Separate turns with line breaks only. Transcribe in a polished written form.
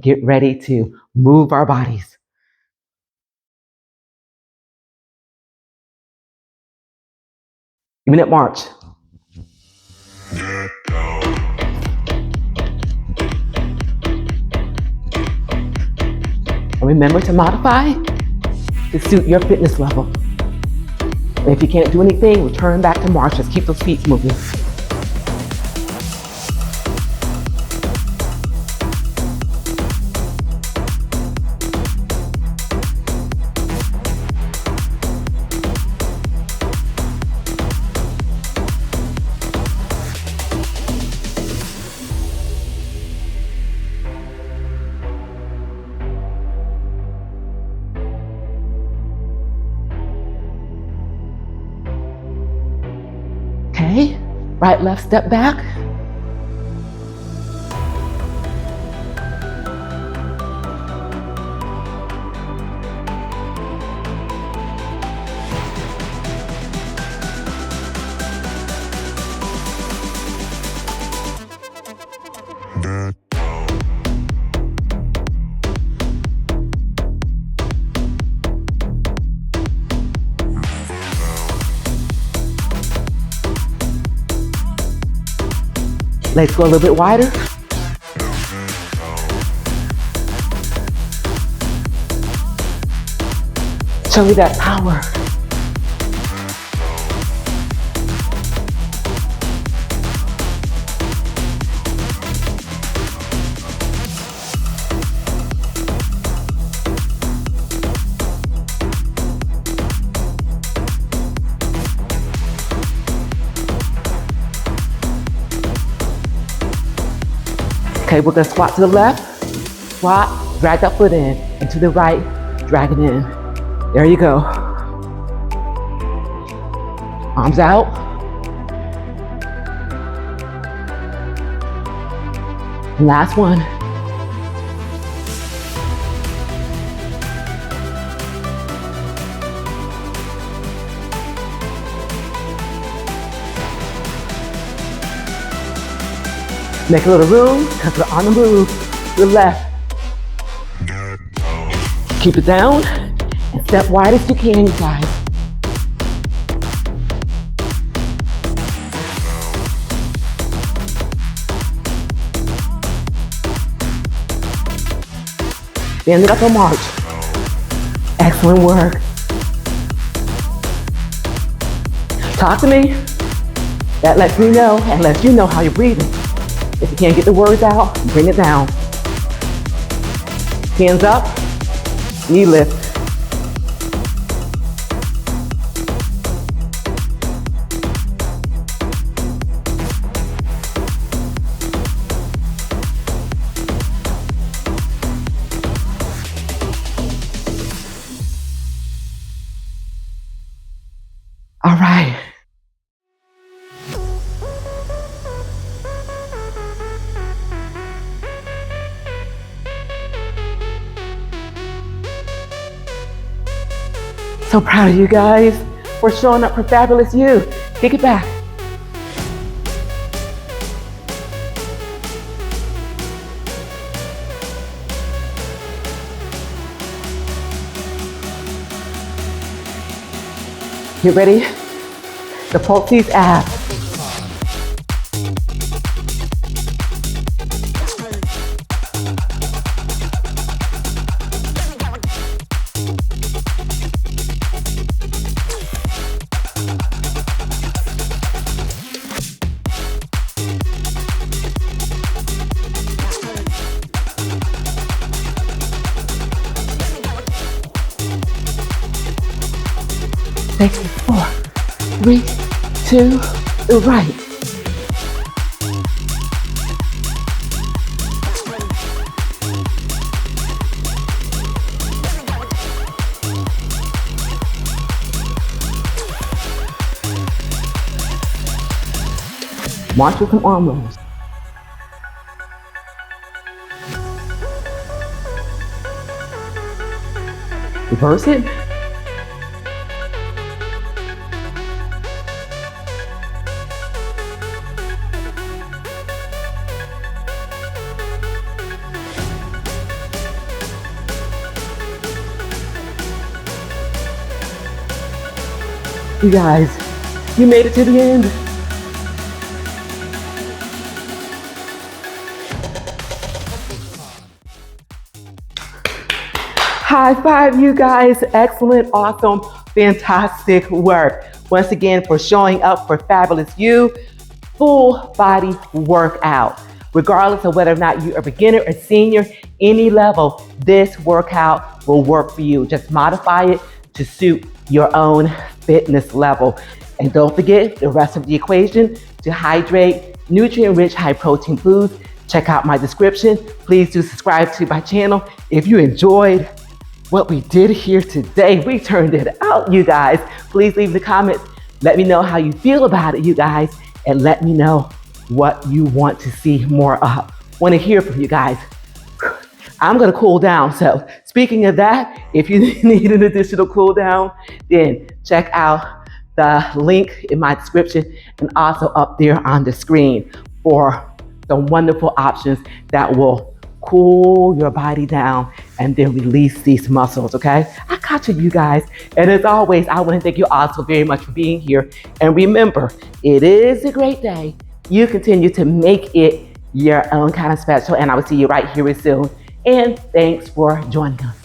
get ready to move our bodies. Minute march. And remember to modify to suit your fitness level. And if you can't do anything, return back to march. Just keep those feet moving. Okay, right, left, step back. Legs go a little bit wider. Show me that power. Okay, we're gonna squat to the left, squat, drag that foot in, and to the right, drag it in. There you go. Arms out. And last one. Make a little room, because we're on the move to the left. Keep it down, and step wide as you can, you guys. Stand it up and march. Excellent work. Talk to me. That lets me know and lets you know how you're breathing. If you can't get the words out, bring it down. Hands up, knee lift. All right. So proud of you guys for showing up for fabulous you. Kick it back. Get ready to pulse these abs. Next is 4, 3, 2, the right. March with some arm rolls. Reverse it. You guys, you made it to the end. High five, you guys. Excellent, awesome, fantastic work. Once again, for showing up for Fabulous You, full body workout. Regardless of whether or not you're a beginner or senior, any level, this workout will work for you. Just modify it to suit your own fitness level. And don't forget the rest of the equation to hydrate, nutrient-rich, high-protein foods. Check out my description. Please do subscribe to my channel. If you enjoyed what we did here today, we turned it out, you guys. Please leave the comments. Let me know how you feel about it, you guys, and let me know what you want to see more of. Want to hear from you guys. I'm gonna cool down. So speaking of that, if you need an additional cool down, then check out the link in my description and also up there on the screen for some wonderful options that will cool your body down and then release these muscles, okay? I got you guys. And as always, I want to thank you all so very much for being here. And remember, it is a great day. You continue to make it your own kind of special, and I will see you right here soon. And thanks for joining us.